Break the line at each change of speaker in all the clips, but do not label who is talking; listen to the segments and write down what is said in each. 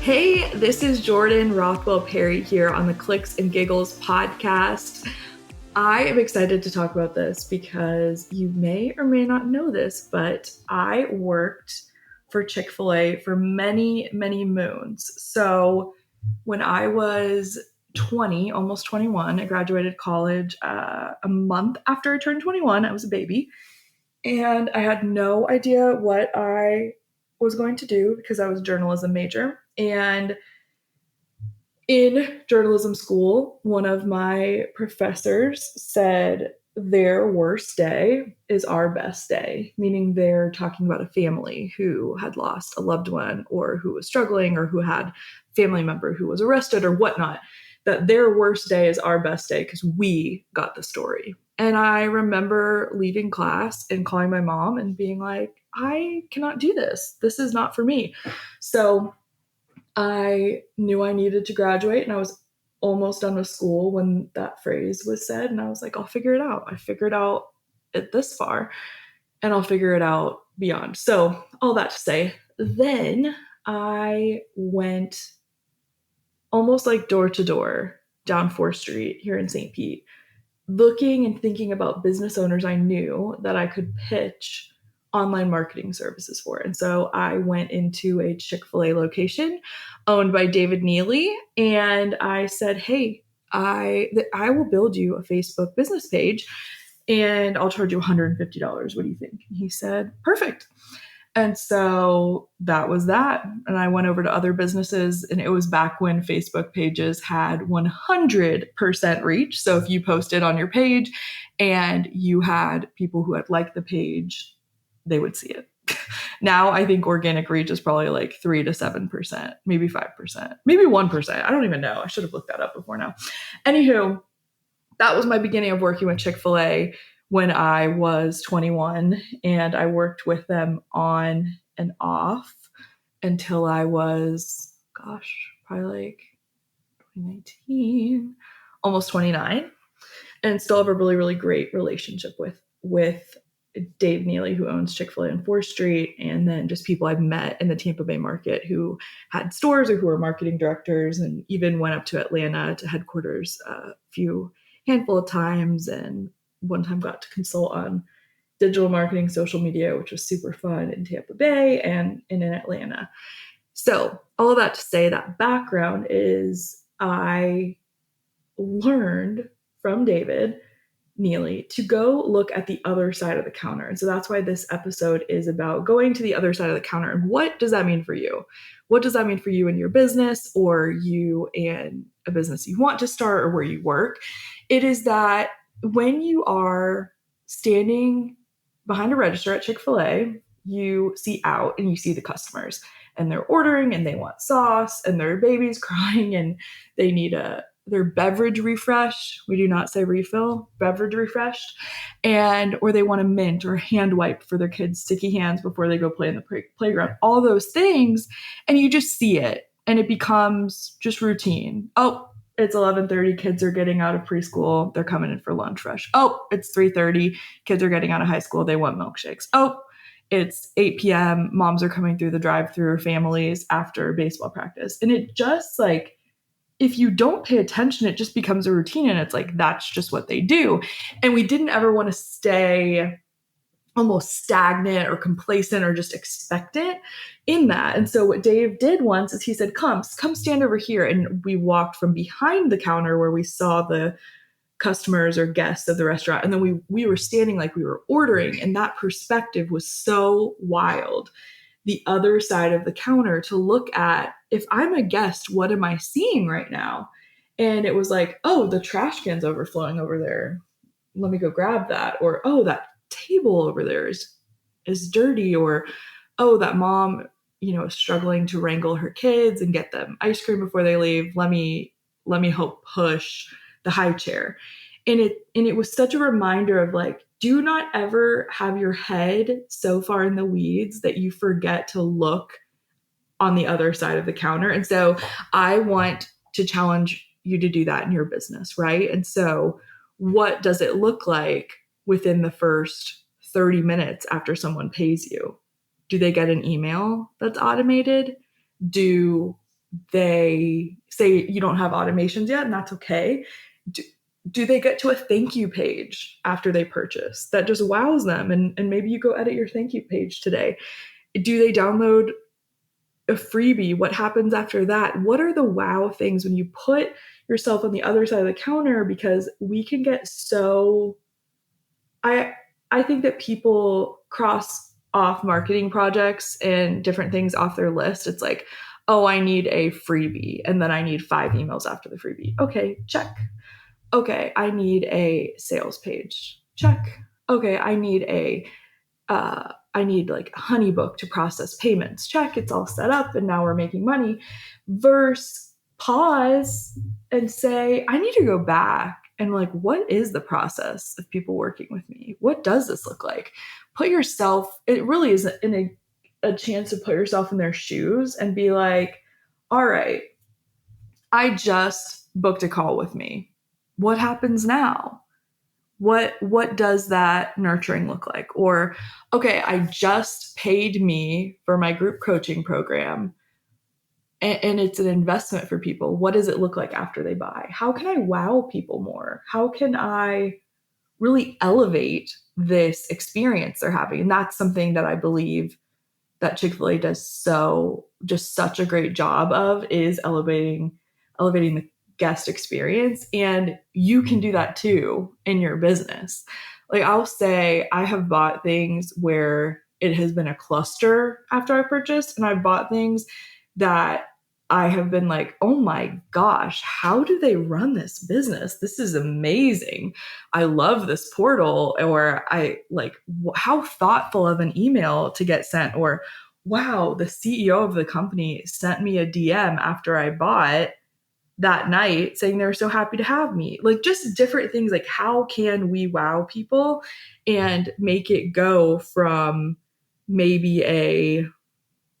Hey, this is Jordan Rothwell Perry here on the Clicks and Giggles podcast. I am excited to talk about this because you may or may not know this, but I worked for Chick-fil-A for many, many moons. So when I was 20, almost 21, I graduated college a month after I turned 21. I was a baby. And I had no idea what I was going to do because I was a journalism major. And in journalism school, one of my professors said their worst day is our best day, meaning they're talking about a family who had lost a loved one or who was struggling or who had a family member who was arrested or whatnot, that their worst day is our best day because we got the story. And I remember leaving class and calling my mom and being like, I cannot do this. This is not for me. So I knew I needed to graduate, and I was almost done with school when that phrase was said. And I was like, I'll figure it out. I figured out it this far, and I'll figure it out beyond. So, all that to say, then I went almost like door to door down 4th Street here in St. Pete, looking and thinking about business owners I knew that I could pitch online marketing services for. And so I went into a Chick-fil-A location owned by David Neely, and I said, hey, I will build you a Facebook business page and I'll charge you $150. What do you think? And he said, perfect. And so that was that. And I went over to other businesses, and it was back when Facebook pages had 100% reach. So if you posted on your page and you had people who had liked the page, they would see it. Now I think organic reach is probably like 3 to 7%, maybe 5%, maybe 1%. I don't even know. I should have looked that up before now. Anywho, that was my beginning of working with Chick-fil-A when I was 21, and I worked with them on and off until I was, probably like 2019, almost 29, and still have a really, really great relationship with Dave Neely, who owns Chick-fil-A on 4th Street, and then just people I've met in the Tampa Bay market who had stores or who were marketing directors, and even went up to Atlanta to headquarters a handful of times, and one time got to consult on digital marketing, social media, which was super fun in Tampa Bay and in Atlanta. So all of that to say, that background is I learned from David Neely to go look at the other side of the counter. And so that's why this episode is about going to the other side of the counter. And what does that mean for you? What does that mean for you in your business, or you in a business you want to start, or where you work? It is that when you are standing behind a register at Chick-fil-A, you see out and you see the customers, and they're ordering and they want sauce, and their baby's crying and they need their beverage refresh. We do not say refill, beverage refreshed. Or they want a mint or a hand wipe for their kids' sticky hands before they go play in the playground. All those things. And you just see it, and it becomes just routine. Oh, it's 11:30. Kids are getting out of preschool. They're coming in for lunch rush. Oh, it's 3:30. Kids are getting out of high school. They want milkshakes. Oh, it's 8 p.m. Moms are coming through the drive-through, families after baseball practice. And it just like, if you don't pay attention, it just becomes a routine, and it's like, that's just what they do. And we didn't ever want to stay almost stagnant or complacent or just expectant in that. And so what Dave did once is he said, come stand over here. And we walked from behind the counter where we saw the customers or guests of the restaurant. And then we were standing like we were ordering. And that perspective was so wild. The other side of the counter to look at, if I'm a guest, what am I seeing right now? And it was like, oh, the trash can's overflowing over there. Let me go grab that. Or, oh, that table over there is dirty. Or, oh, that mom, is struggling to wrangle her kids and get them ice cream before they leave. Let me help push the high chair. And it was such a reminder of like, do not ever have your head so far in the weeds that you forget to look on the other side of the counter. And so I want to challenge you to do that in your business, right? And so what does it look like within the first 30 minutes after someone pays you? Do they get an email that's automated? Do they say you don't have automations yet, and that's okay. Do they get to a thank you page after they purchase that just wows them? And maybe you go edit your thank you page today. Do they download a freebie? What happens after that? What are the wow things when you put yourself on the other side of the counter? Because we can get so, I think that people cross off marketing projects and different things off their list. It's like, oh, I need a freebie, and then I need 5 emails after the freebie. Okay, check. Okay, I need a sales page. Check. Okay, I need like Honeybook to process payments. Check, it's all set up and now we're making money. Versus pause and say, I need to go back and like, what is the process of people working with me? What does this look like? Put yourself, it really is a chance to put yourself in their shoes and be like, all right, I just booked a call with me. What happens now? What does that nurturing look like? Or, okay, I just paid me for my group coaching program, and it's an investment for people. What does it look like after they buy? How can I wow people more? How can I really elevate this experience they're having? And that's something that I believe that Chick-fil-A does just such a great job of, is elevating the guest experience. And you can do that too in your business. Like, I'll say I have bought things where it has been a cluster after I purchased, and I've bought things that I have been like, oh my gosh, how do they run this business? This is amazing. I love this portal. Or I like, how thoughtful of an email to get sent. Or, wow, the CEO of the company sent me a DM after I bought that night saying they were so happy to have me. Like, just different things. Like, how can we wow people and make it go from maybe a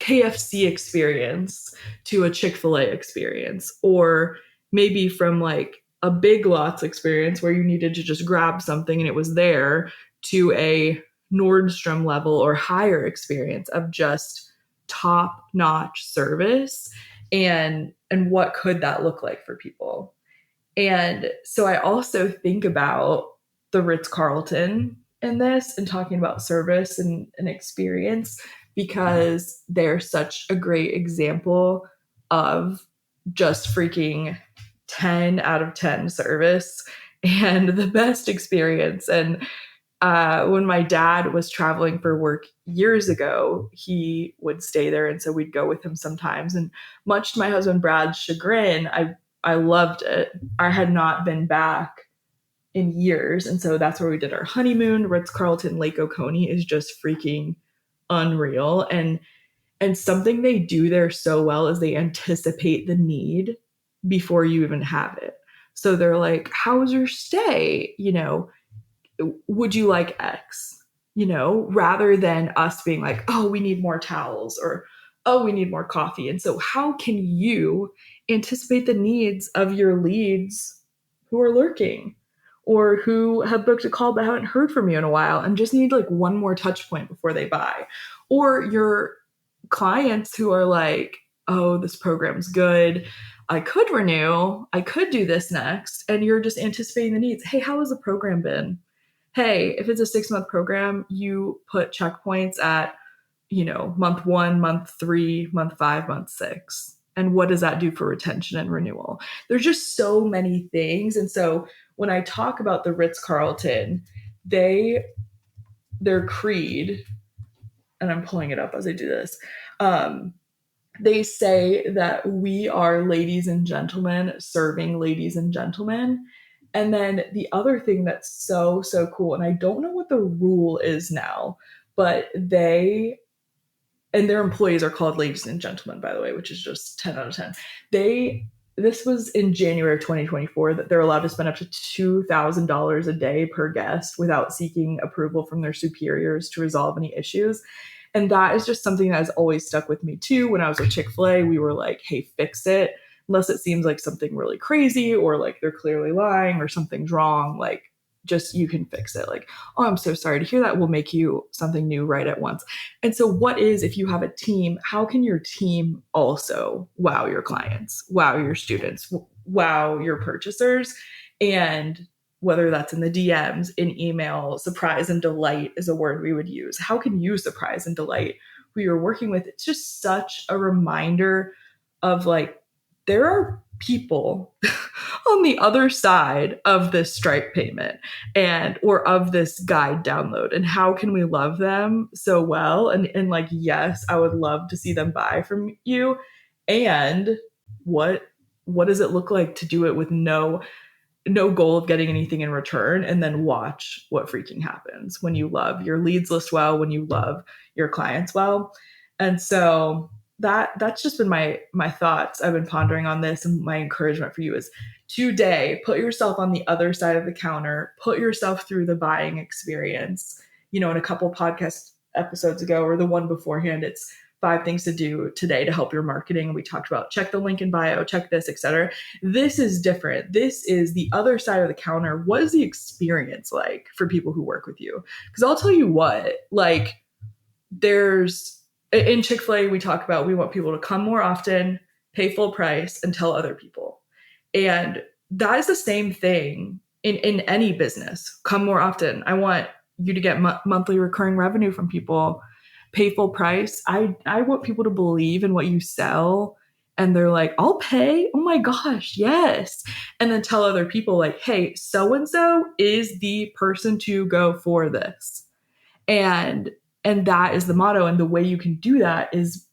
KFC experience to a Chick-fil-A experience, or maybe from like a Big Lots experience where you needed to just grab something and it was there, to a Nordstrom level or higher experience of just top-notch service. And what could that look like for people? And so I also think about the Ritz-Carlton in this, and talking about service and experience, because they're such a great example of just freaking 10 out of 10 service and the best experience. And when my dad was traveling for work years ago, he would stay there. And so we'd go with him sometimes. And much to my husband Brad's chagrin, I loved it. I had not been back in years. And so that's where we did our honeymoon. Ritz-Carlton Lake Oconee is just freaking unreal. And something they do there so well is they anticipate the need before you even have it. So they're like, how was your stay? Would you like X? Rather than us being like, oh, we need more towels, or, oh, we need more coffee. And so how can you anticipate the needs of your leads who are lurking, or who have booked a call but haven't heard from you in a while and just need like one more touch point before they buy? Or your clients who are like, oh, this program's good, I could renew, I could do this next. And you're just anticipating the needs. Hey, how has the program been? Hey, if it's a 6-month program, you put checkpoints at, month 1, month 3, month 5, month 6. And what does that do for retention and renewal? There's just so many things. And so when I talk about the Ritz-Carlton, their creed, and I'm pulling it up as I do this, they say that we are ladies and gentlemen serving ladies and gentlemen. And then the other thing that's so, so cool, and I don't know what the rule is now, but their employees are called ladies and gentlemen, by the way, which is just 10 out of 10. This was in January of 2024, that they're allowed to spend up to $2,000 a day per guest without seeking approval from their superiors to resolve any issues. And that is just something that has always stuck with me too. When I was at Chick-fil-A, we were like, hey, fix it. Unless it seems like something really crazy, or like they're clearly lying or something's wrong, like, just, you can fix it. Like, oh, I'm so sorry to hear that. We'll make you something new right at once. And so if you have a team, how can your team also wow your clients, wow your students, wow your purchasers? And whether that's in the DMs, in email, surprise and delight is a word we would use. How can you surprise and delight who you're working with? It's just such a reminder of like, there are people on the other side of this Stripe payment or of this guide download, and how can we love them so well? And like, yes, I would love to see them buy from you. And what does it look like to do it with no goal of getting anything in return, and then watch what freaking happens when you love your leads list well, when you love your clients well? And so that's just been my thoughts. I've been pondering on this, and my encouragement for you is today, put yourself on the other side of the counter, put yourself through the buying experience. In a couple podcast episodes ago, or the one beforehand, it's 5 things to do today to help your marketing. We talked about check the link in bio, check this, etc. This is different. This is the other side of the counter. What is the experience like for people who work with you? Because I'll tell you what, like, in Chick-fil-A, we talk about, we want people to come more often, pay full price, and tell other people. And that is the same thing in any business. Come more often. I want you to get monthly recurring revenue from people. Pay full price. I want people to believe in what you sell, and they're like, I'll pay. Oh my gosh, yes. And then tell other people like, hey, so-and-so is the person to go for this. And that is the motto. And the way you can do that is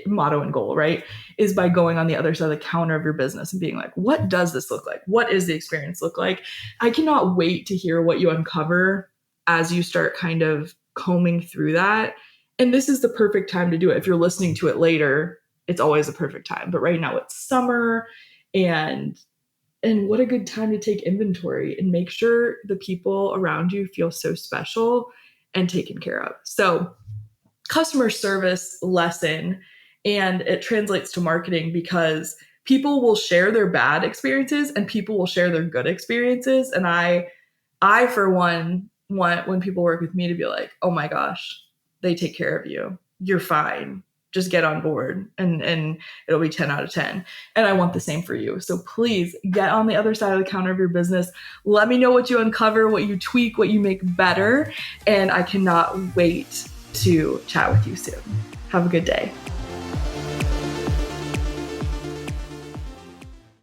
motto and goal, right? Is by going on the other side of the counter of your business and being like, what does this look like? What is the experience look like? I cannot wait to hear what you uncover as you start kind of combing through that. And this is the perfect time to do it. If you're listening to it later, it's always a perfect time. But right now it's summer, and what a good time to take inventory and make sure the people around you feel so special and taken care of. So, customer service lesson, and it translates to marketing, because people will share their bad experiences and people will share their good experiences. And I for one want, when people work with me, to be like, oh my gosh, they take care of you. You're fine. Just get on board, and it'll be 10 out of 10. And I want the same for you. So please get on the other side of the counter of your business. Let me know what you uncover, what you tweak, what you make better. And I cannot wait to chat with you soon. Have a good day.